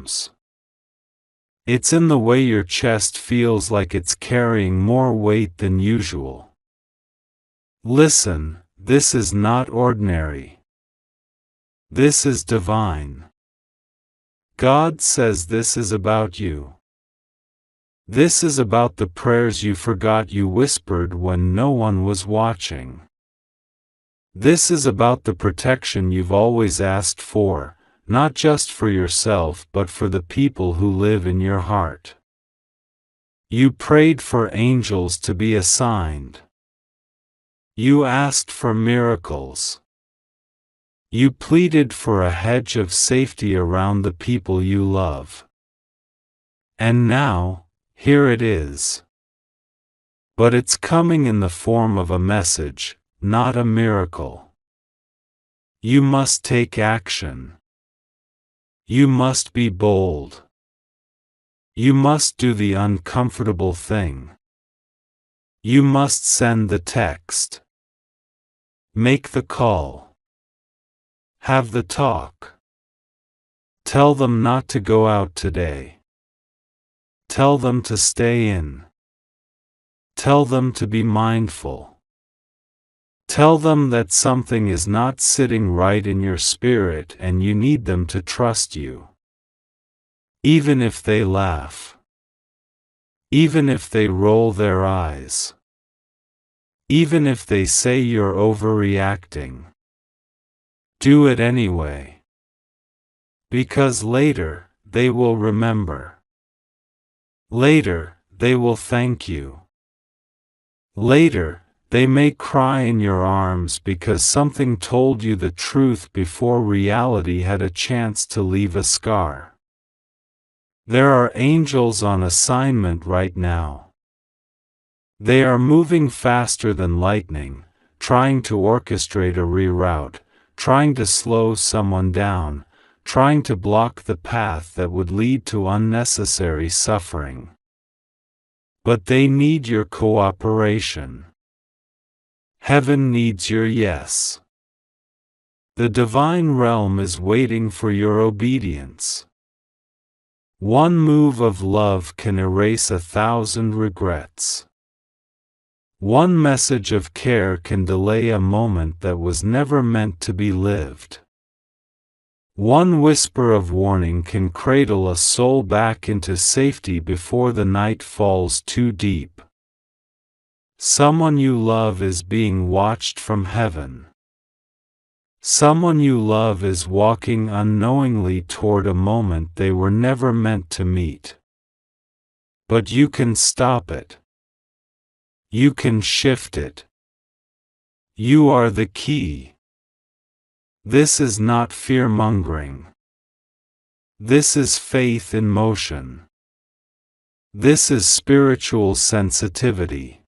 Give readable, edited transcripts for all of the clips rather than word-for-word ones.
arms. It's in the way your chest feels like it's carrying more weight than usual. Listen, this is not ordinary. This is divine. God says this is about you. This is about the prayers you forgot you whispered when no one was watching. This is about the protection you've always asked for, not just for yourself but for the people who live in your heart. You prayed for angels to be assigned. You asked for miracles. You pleaded for a hedge of safety around the people you love. And now, here it is. But it's coming in the form of a message, not a miracle. You must take action. You must be bold. You must do the uncomfortable thing. You must send the text. Make the call. Have the talk. Tell them not to go out today. Tell them to stay in. Tell them to be mindful. Tell them that something is not sitting right in your spirit and you need them to trust you. Even if they laugh. Even if they roll their eyes. Even if they say you're overreacting. Do it anyway. Because later, they will remember. Later, they will thank you. Later, they may cry in your arms because something told you the truth before reality had a chance to leave a scar. There are angels on assignment right now. They are moving faster than lightning, trying to orchestrate a reroute, trying to slow someone down, trying to block the path that would lead to unnecessary suffering. But they need your cooperation. Heaven needs your yes. The divine realm is waiting for your obedience. One move of love can erase 1,000 regrets. One message of care can delay a moment that was never meant to be lived. One whisper of warning can cradle a soul back into safety before the night falls too deep. Someone you love is being watched from heaven. Someone you love is walking unknowingly toward a moment they were never meant to meet. But you can stop it. You can shift it. You are the key. This is not fear-mongering. This is faith in motion. This is spiritual sensitivity.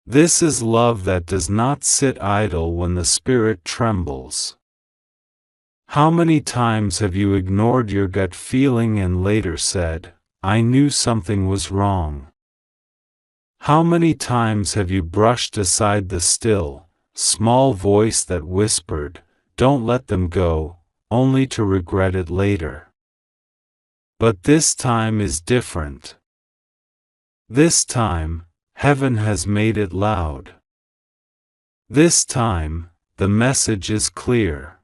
This is love that does not sit idle when the spirit trembles. How many times have you ignored your gut feeling and later said, "I knew something was wrong"? How many times have you brushed aside the still, small voice that whispered, "Don't let them go," only to regret it later? But this time is different. This time, heaven has made it loud. This time, the message is clear.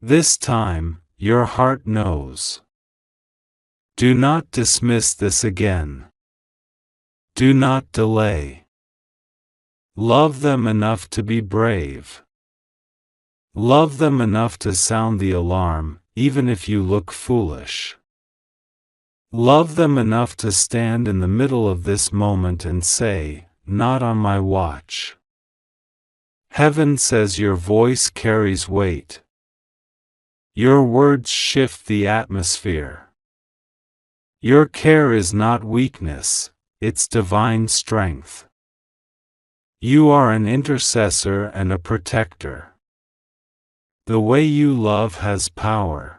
This time, your heart knows. Do not dismiss this again. Do not delay. Love them enough to be brave. Love them enough to sound the alarm, even if you look foolish. Love them enough to stand in the middle of this moment and say, "Not on my watch." Heaven says your voice carries weight. Your words shift the atmosphere. Your care is not weakness, it's divine strength. You are an intercessor and a protector. The way you love has power.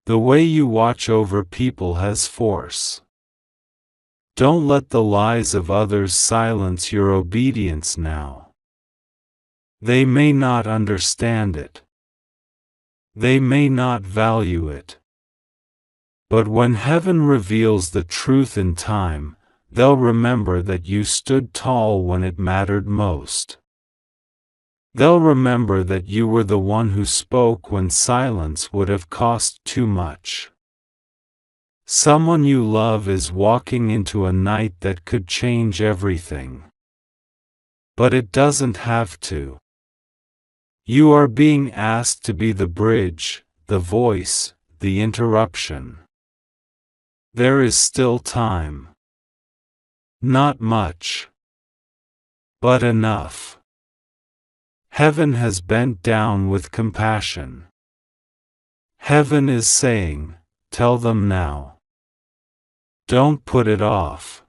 The way you watch over people has force. Don't let the lies of others silence your obedience now. They may not understand it. They may not value it. But when heaven reveals the truth in time, they'll remember that you stood tall when it mattered most. They'll remember that you were the one who spoke when silence would have cost too much. Someone you love is walking into a night that could change everything. But it doesn't have to. You are being asked to be the bridge, the voice, the interruption. There is still time. Not much. But enough. Heaven has bent down with compassion. Heaven is saying, tell them now. Don't put it off.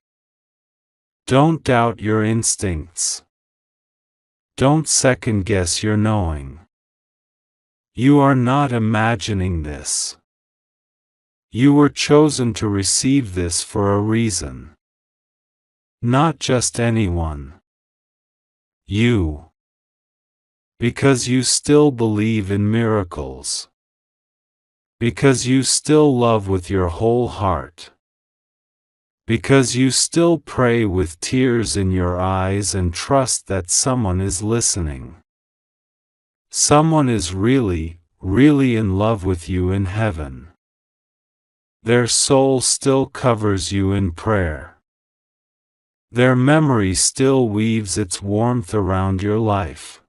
Don't doubt your instincts. Don't second-guess your knowing. You are not imagining this. You were chosen to receive this for a reason. Not just anyone. You. Because you still believe in miracles. Because you still love with your whole heart. Because you still pray with tears in your eyes and trust that someone is listening. Someone is really, really in love with you in heaven. Their soul still covers you in prayer. Their memory still weaves its warmth around your life.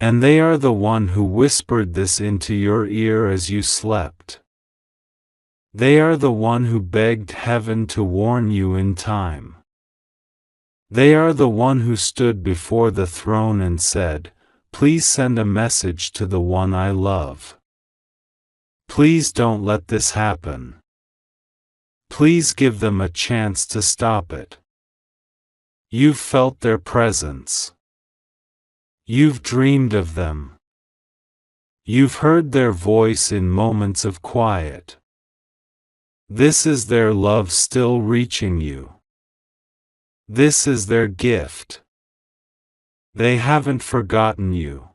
And they are the one who whispered this into your ear as you slept. They are the one who begged heaven to warn you in time. They are the one who stood before the throne and said, please send a message to the one I love. Please don't let this happen. Please give them a chance to stop it. You've felt their presence. You've dreamed of them. You've heard their voice in moments of quiet. This is their love still reaching you. This is their gift. They haven't forgotten you.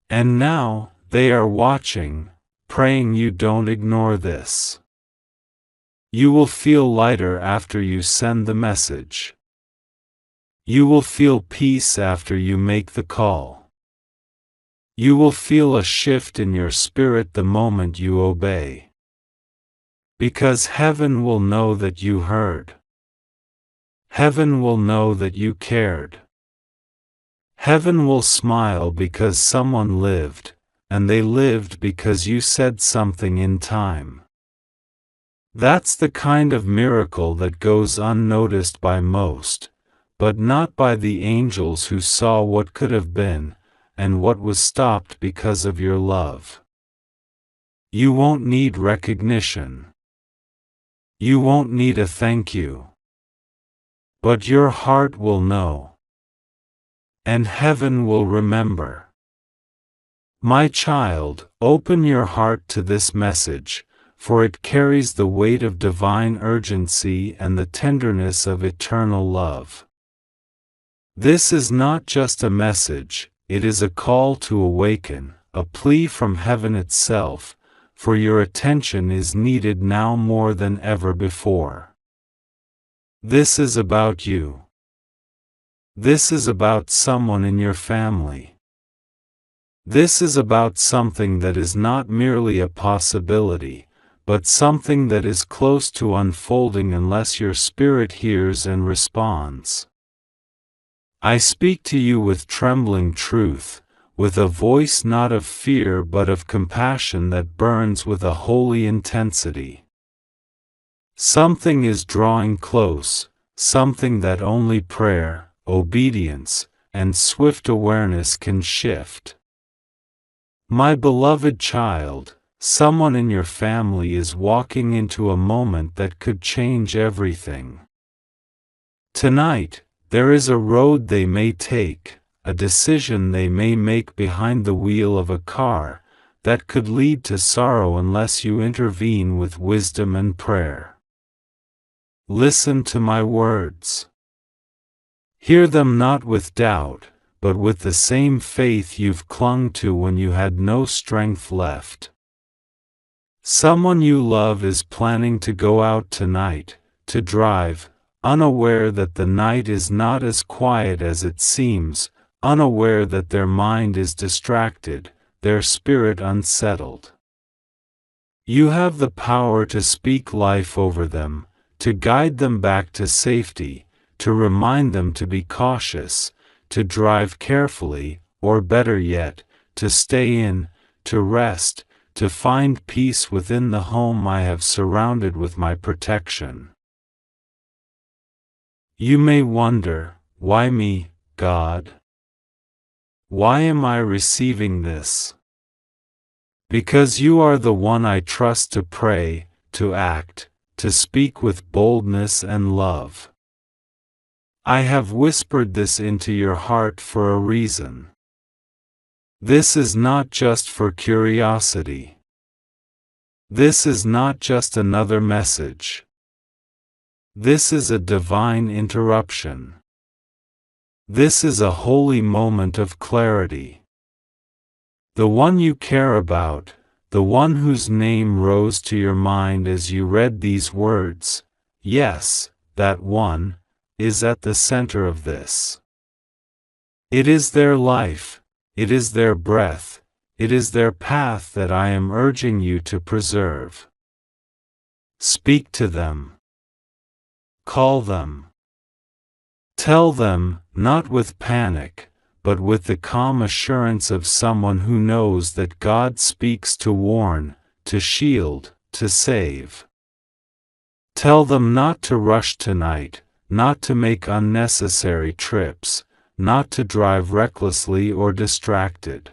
And now, they are watching, praying you don't ignore this. You will feel lighter after you send the message. You will feel peace after you make the call. You will feel a shift in your spirit the moment you obey. Because heaven will know that you heard. Heaven will know that you cared. Heaven will smile because someone lived, and they lived because you said something in time. That's the kind of miracle that goes unnoticed by most, but not by the angels who saw what could have been, and what was stopped because of your love. You won't need recognition. You won't need a thank you. But your heart will know. And heaven will remember. My child, open your heart to this message, for it carries the weight of divine urgency and the tenderness of eternal love. This is not just a message, it is a call to awaken, a plea from heaven itself, for your attention is needed now more than ever before. This is about you. This is about someone in your family. This is about something that is not merely a possibility, but something that is close to unfolding unless your spirit hears and responds. I speak to you with trembling truth, with a voice not of fear but of compassion that burns with a holy intensity. Something is drawing close, something that only prayer, obedience, and swift awareness can shift. My beloved child, someone in your family is walking into a moment that could change everything. Tonight, there is a road they may take, a decision they may make behind the wheel of a car, that could lead to sorrow unless you intervene with wisdom and prayer. Listen to my words. Hear them not with doubt, but with the same faith you've clung to when you had no strength left. Someone you love is planning to go out tonight, to drive, unaware that the night is not as quiet as it seems, unaware that their mind is distracted, their spirit unsettled. You have the power to speak life over them, to guide them back to safety, to remind them to be cautious, to drive carefully, or better yet, to stay in, to rest, to find peace within the home I have surrounded with my protection. You may wonder, why me, God? Why am I receiving this? Because you are the one I trust to pray, to act, to speak with boldness and love. I have whispered this into your heart for a reason. This is not just for curiosity. This is not just another message. This is a divine interruption. This is a holy moment of clarity. The one you care about, the one whose name rose to your mind as you read these words, yes, that one, is at the center of this. It is their life, it is their breath, it is their path that I am urging you to preserve. Speak to them. Call them. Tell them, not with panic, but with the calm assurance of someone who knows that God speaks to warn, to shield, to save. Tell them not to rush tonight, not to make unnecessary trips, not to drive recklessly or distracted.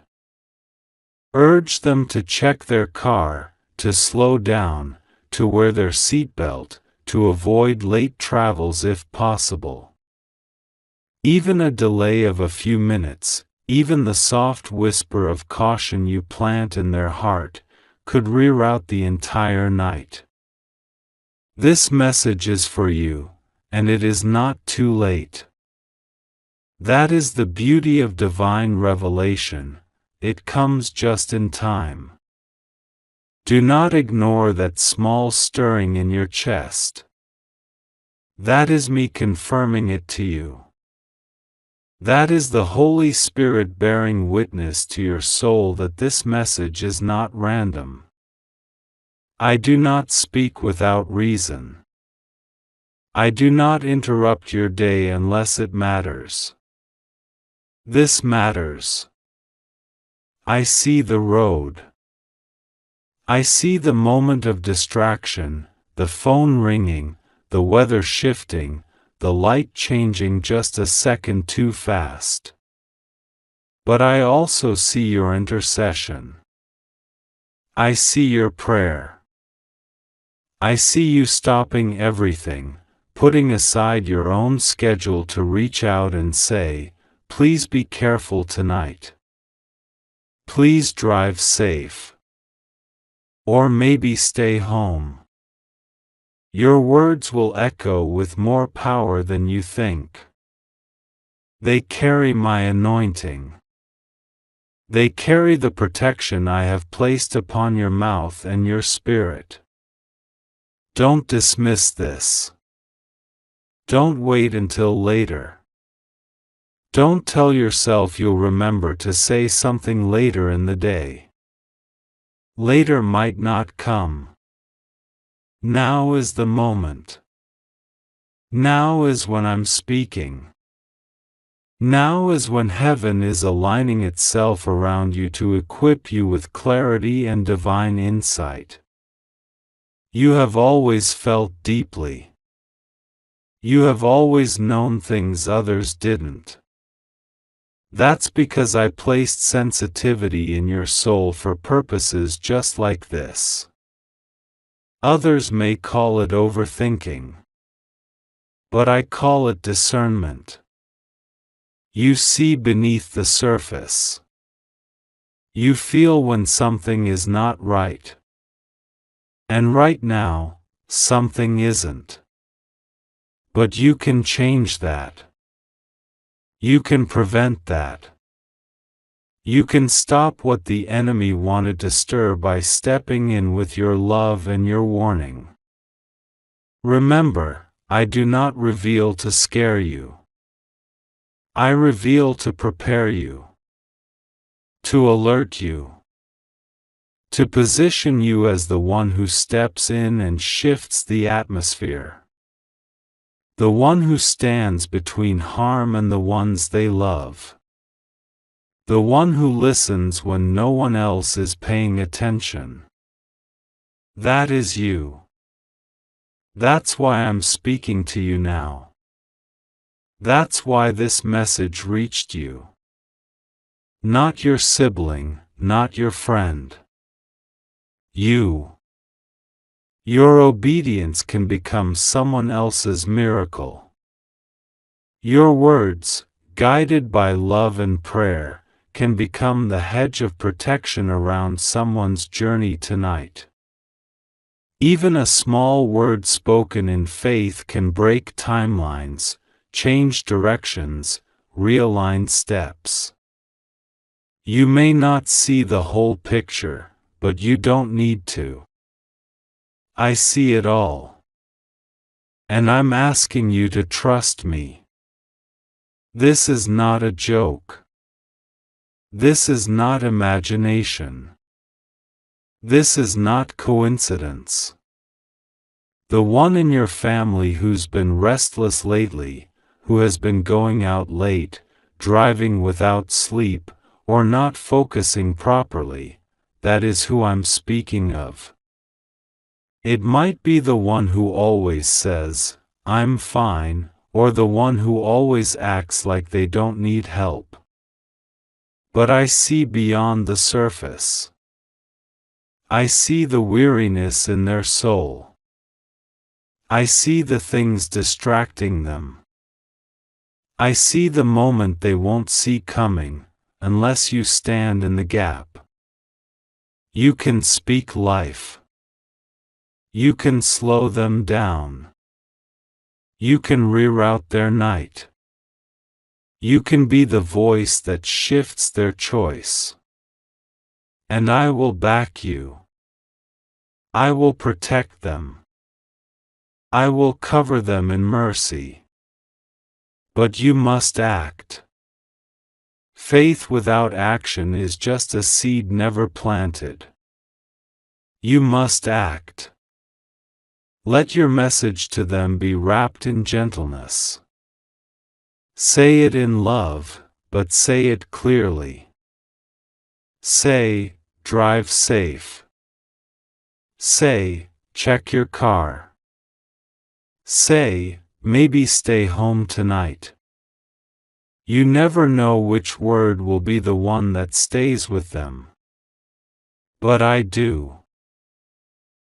Urge them to check their car, to slow down, to wear their seatbelt, to avoid late travels if possible. Even a delay of a few minutes, even the soft whisper of caution you plant in their heart, could reroute the entire night. This message is for you, and it is not too late. That is the beauty of divine revelation, it comes just in time. Do not ignore that small stirring in your chest. That is me confirming it to you. That is the Holy Spirit bearing witness to your soul that this message is not random. I do not speak without reason. I do not interrupt your day unless it matters. This matters. I see the road. I see the moment of distraction, the phone ringing, the weather shifting, the light changing just a second too fast. But I also see your intercession. I see your prayer. I see you stopping everything, putting aside your own schedule to reach out and say, please be careful tonight. Please drive safe. Or maybe stay home. Your words will echo with more power than you think. They carry my anointing. They carry the protection I have placed upon your mouth and your spirit. Don't dismiss this. Don't wait until later. Don't tell yourself you'll remember to say something later in the day. Later might not come. Now is the moment. Now is when I'm speaking. Now is when heaven is aligning itself around you to equip you with clarity and divine insight. You have always felt deeply. You have always known things others didn't. That's because I placed sensitivity in your soul for purposes just like this. Others may call it overthinking. But I call it discernment. You see beneath the surface. You feel when something is not right. And right now, something isn't. But you can change that. You can prevent that. You can stop what the enemy wanted to stir by stepping in with your love and your warning. Remember, I do not reveal to scare you. I reveal to prepare you, to alert you, to position you as the one who steps in and shifts the atmosphere. The one who stands between harm and the ones they love. The one who listens when no one else is paying attention. That is you. That's why I'm speaking to you now. That's why this message reached you. Not your sibling, not your friend. You. Your obedience can become someone else's miracle. Your words, guided by love and prayer, can become the hedge of protection around someone's journey tonight. Even a small word spoken in faith can break timelines, change directions, realign steps. You may not see the whole picture, but you don't need to. I see it all. And I'm asking you to trust me. This is not a joke. This is not imagination. This is not coincidence. The one in your family who's been restless lately, who has been going out late, driving without sleep, or not focusing properly, that is who I'm speaking of. It might be the one who always says, "I'm fine," or the one who always acts like they don't need help. But I see beyond the surface. I see the weariness in their soul. I see the things distracting them. I see the moment they won't see coming, unless you stand in the gap. You can speak life. You can slow them down. You can reroute their night. You can be the voice that shifts their choice. And I will back you. I will protect them. I will cover them in mercy. But you must act. Faith without action is just a seed never planted. You must act. Let your message to them be wrapped in gentleness. Say it in love, but say it clearly. Say, drive safe. Say, check your car. Say, maybe stay home tonight. You never know which word will be the one that stays with them. But I do.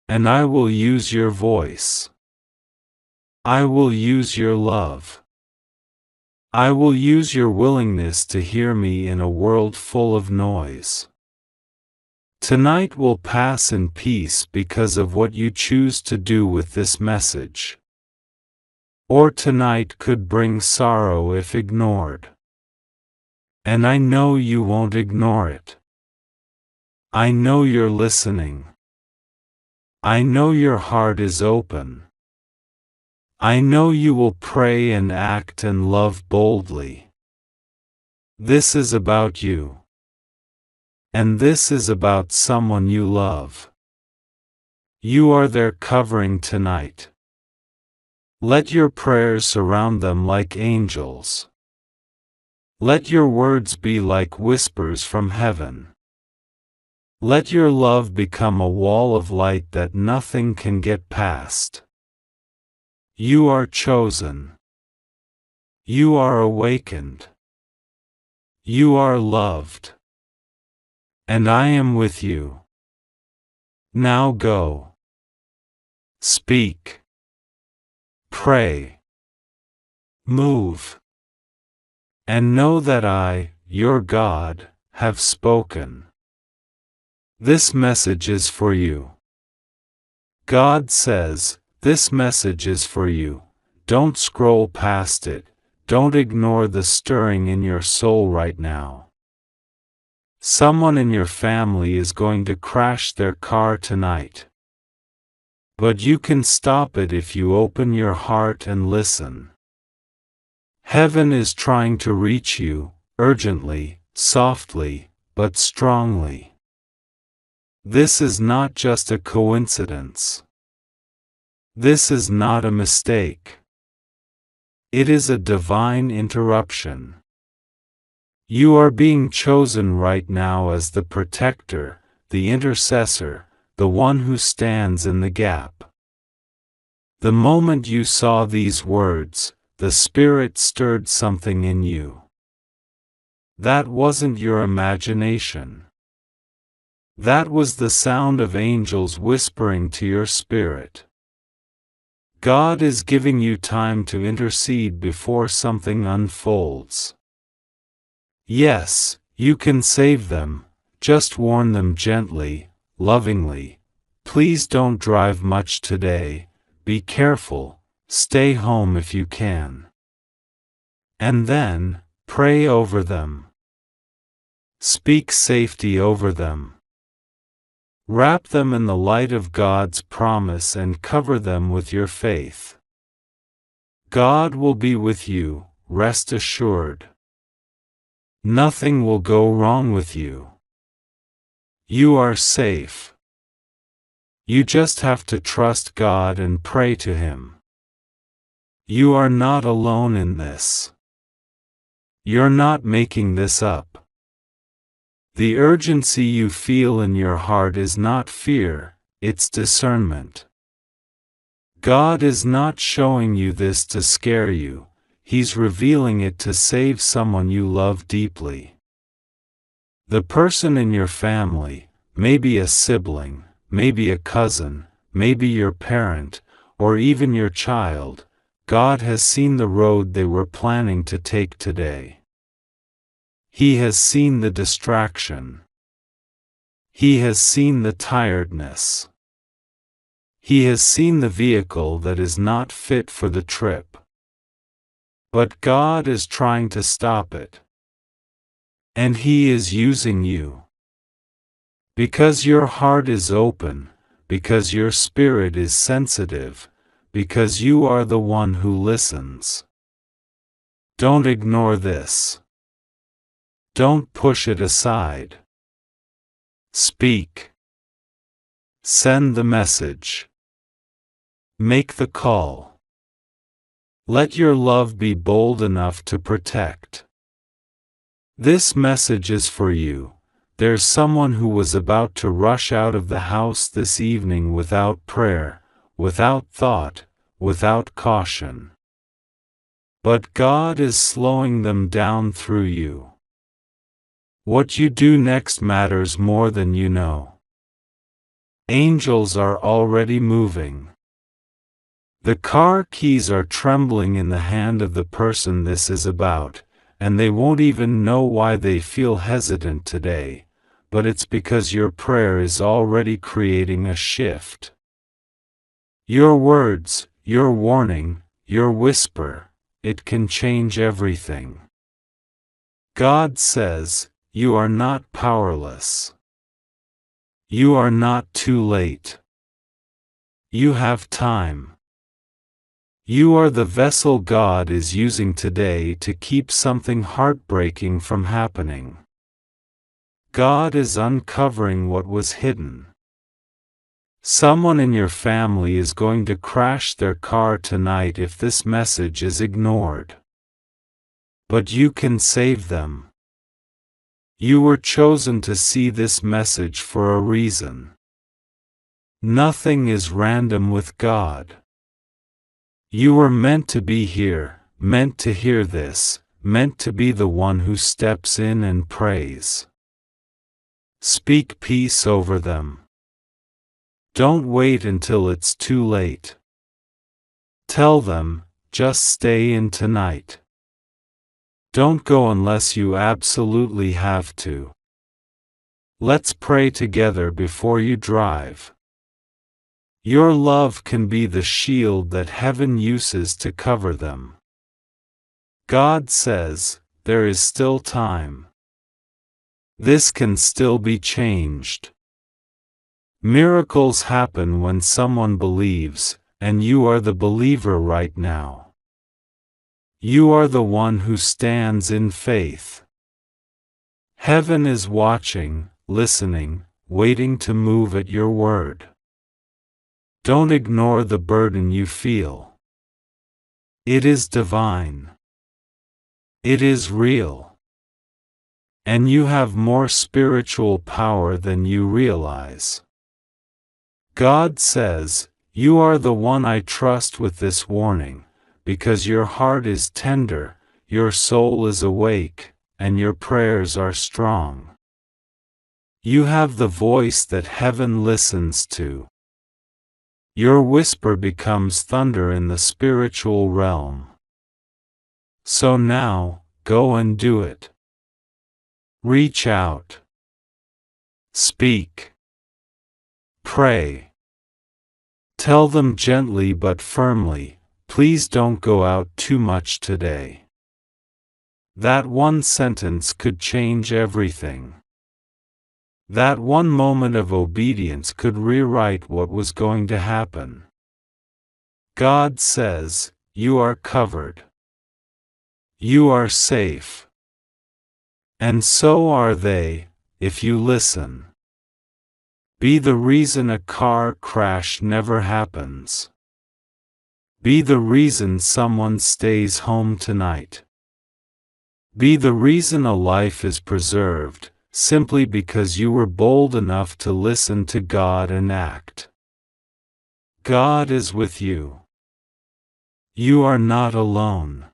And I will use your voice. I will use your love. I will use your willingness to hear me in a world full of noise. Tonight will pass in peace because of what you choose to do with this message. Or tonight could bring sorrow if ignored. And I know you won't ignore it. I know you're listening. I know your heart is open. I know you will pray and act and love boldly. This is about you. And this is about someone you love. You are their covering tonight. Let your prayers surround them like angels. Let your words be like whispers from heaven. Let your love become a wall of light that nothing can get past. You are chosen. You are awakened. You are loved. And I am with you. Now go. Speak. Pray. Move. And know that I, your God, have spoken. This message is for you. God says, this message is for you. Don't scroll past it. don't ignore the stirring in your soul right now. Someone in your family is going to crash their car tonight. But you can stop it if you open your heart and listen. Heaven is trying to reach you, urgently, softly, but strongly. This is not just a coincidence. This is not a mistake. It is a divine interruption. You are being chosen right now as the protector, the intercessor, the one who stands in the gap. The moment you saw these words, the Spirit stirred something in you. That wasn't your imagination. That was the sound of angels whispering to your spirit. God is giving you time to intercede before something unfolds. Yes, you can save them, just warn them gently, lovingly. Please don't drive much today, be careful, stay home if you can. And then, pray over them. Speak safety over them. Wrap them in the light of God's promise and cover them with your faith. God will be with you, rest assured. Nothing will go wrong with you. You are safe. You just have to trust God and pray to Him. You are not alone in this. You're not making this up. The urgency you feel in your heart is not fear, it's discernment. God is not showing you this to scare you, He's revealing it to save someone you love deeply. The person in your family, maybe a sibling, maybe a cousin, maybe your parent, or even your child, God has seen the road they were planning to take today. He has seen the distraction. He has seen the tiredness. He has seen the vehicle that is not fit for the trip. But God is trying to stop it. And He is using you. Because your heart is open, because your spirit is sensitive, because you are the one who listens. Don't ignore this. Don't push it aside. Speak. Send the message. Make the call. Let your love be bold enough to protect. This message is for you. There's someone who was about to rush out of the house this evening without prayer, without thought, without caution. But God is slowing them down through you. What you do next matters more than you know. Angels are already moving. The car keys are trembling in the hand of the person this is about, and they won't even know why they feel hesitant today, but it's because your prayer is already creating a shift. Your words, your warning, your whisper, it can change everything. God says, you are not powerless. You are not too late. You have time. You are the vessel God is using today to keep something heartbreaking from happening. God is uncovering what was hidden. Someone in your family is going to crash their car tonight if this message is ignored. But you can save them. You were chosen to see this message for a reason. Nothing is random with God. You were meant to be here, meant to hear this, meant to be the one who steps in and prays. Speak peace over them. Don't wait until it's too late. Tell them, just stay in tonight. Don't go unless you absolutely have to. Let's pray together before you drive. Your love can be the shield that heaven uses to cover them. God says, there is still time. This can still be changed. Miracles happen when someone believes, and you are the believer right now. You are the one who stands in faith. Heaven is watching, listening, waiting to move at your word. Don't ignore the burden you feel. It is divine. It is real. And you have more spiritual power than you realize. God says, you are the one I trust with this warning, because your heart is tender, your soul is awake, and your prayers are strong. You have the voice that heaven listens to. Your whisper becomes thunder in the spiritual realm. So now, go and do it. Reach out. Speak. Pray. Tell them gently but firmly, please don't go out too much today. That one sentence could change everything. That one moment of obedience could rewrite what was going to happen. God says, you are covered. You are safe. And so are they, if you listen. Be the reason a car crash never happens. Be the reason someone stays home tonight. Be the reason a life is preserved, simply because you were bold enough to listen to God and act. God is with you. You are not alone.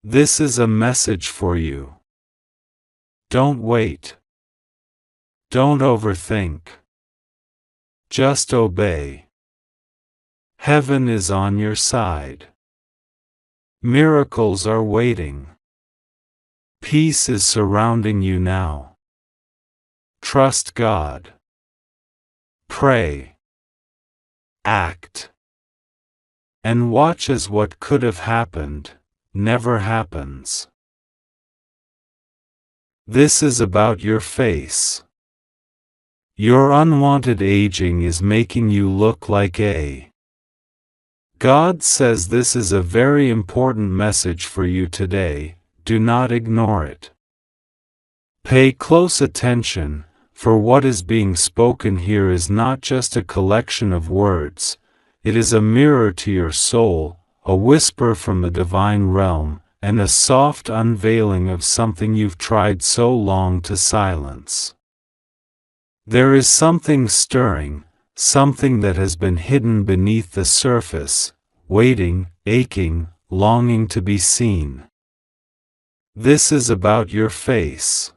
This is a message for you. Don't wait. Don't overthink. Just obey. Heaven is on your side. Miracles are waiting. Peace is surrounding you now. Trust God. Pray. Act. And watch as what could have happened never happens. This is about your face. Your unwanted aging is making you look like a. God says this is a very important message for you today. Do not ignore it. Pay close attention, for what is being spoken here is not just a collection of words, it is a mirror to your soul, a whisper from the divine realm, and a soft unveiling of something you've tried so long to silence. There is something stirring, something that has been hidden beneath the surface, waiting, aching, longing to be seen. This is about your face.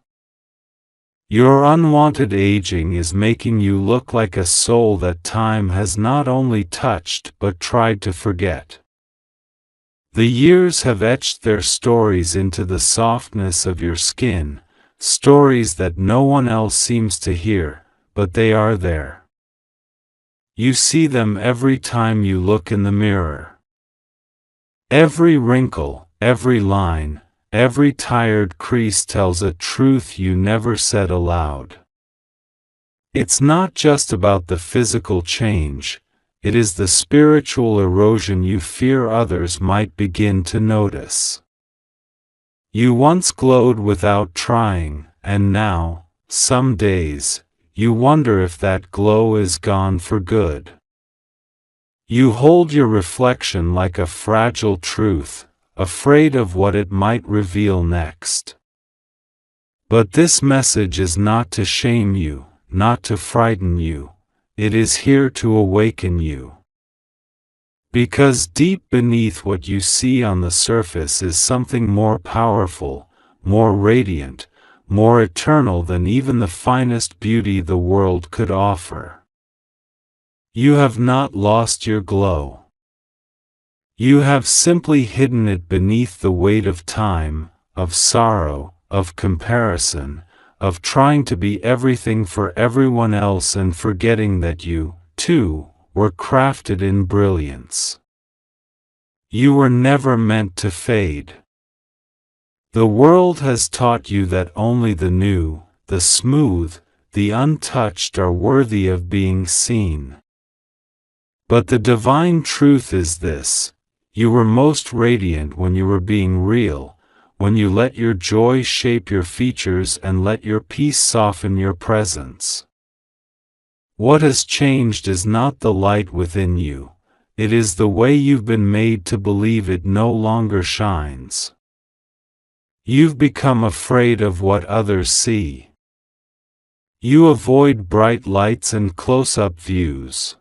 Your unwanted aging is making you look like a soul that time has not only touched but tried to forget. The years have etched their stories into the softness of your skin, stories that no one else seems to hear, but they are there. You see them every time you look in the mirror. Every wrinkle, every line, every tired crease tells a truth you never said aloud. It's not just about the physical change, it is the spiritual erosion you fear others might begin to notice. You once glowed without trying, and now, some days, you wonder if that glow is gone for good. You hold your reflection like a fragile truth, afraid of what it might reveal next. But this message is not to shame you, not to frighten you, it is here to awaken you. Because deep beneath what you see on the surface is something more powerful, more radiant, more eternal than even the finest beauty the world could offer. You have not lost your glow. You have simply hidden it beneath the weight of time, of sorrow, of comparison, of trying to be everything for everyone else and forgetting that you, too, were crafted in brilliance. You were never meant to fade. The world has taught you that only the new, the smooth, the untouched are worthy of being seen. But the divine truth is this: you were most radiant when you were being real, when you let your joy shape your features and let your peace soften your presence. What has changed is not the light within you, it is the way you've been made to believe it no longer shines. You've become afraid of what others see. You avoid bright lights and close-up views.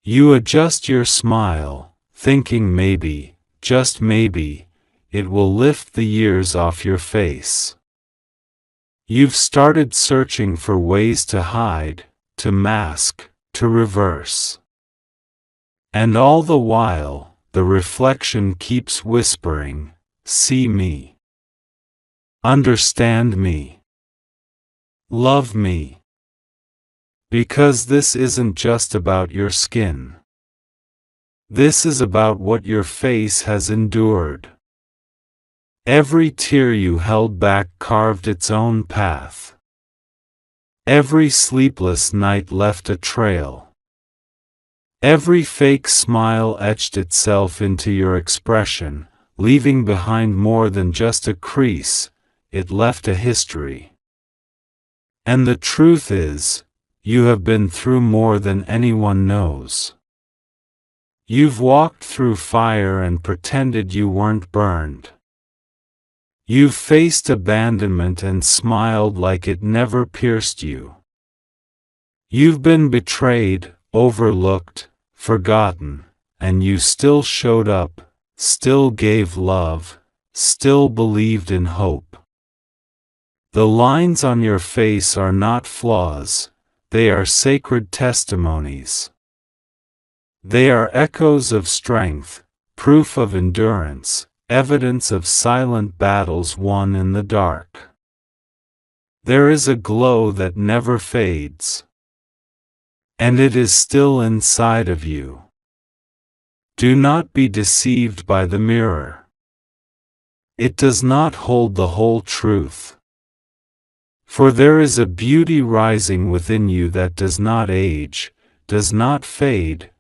You adjust your smile, thinking maybe, just maybe, it will lift the years off your face. You've started searching for ways to hide, to mask, to reverse. And all the while, the reflection keeps whispering, "See me. Understand me. Love me." Because this isn't just about your skin. This is about what your face has endured. Every tear you held back carved its own path. Every sleepless night left a trail. Every fake smile etched itself into your expression, leaving behind more than just a crease, it left a history. And the truth is, you have been through more than anyone knows. You've walked through fire and pretended you weren't burned. You've faced abandonment and smiled like it never pierced you. You've been betrayed, overlooked, forgotten, and you still showed up, still gave love, still believed in hope. The lines on your face are not flaws, they are sacred testimonies. They are echoes of strength, proof of endurance, evidence of silent battles won in the dark. There is a glow that never fades. And it is still inside of you. Do not be deceived by the mirror. It does not hold the whole truth. For there is a beauty rising within you that does not age, does not fade,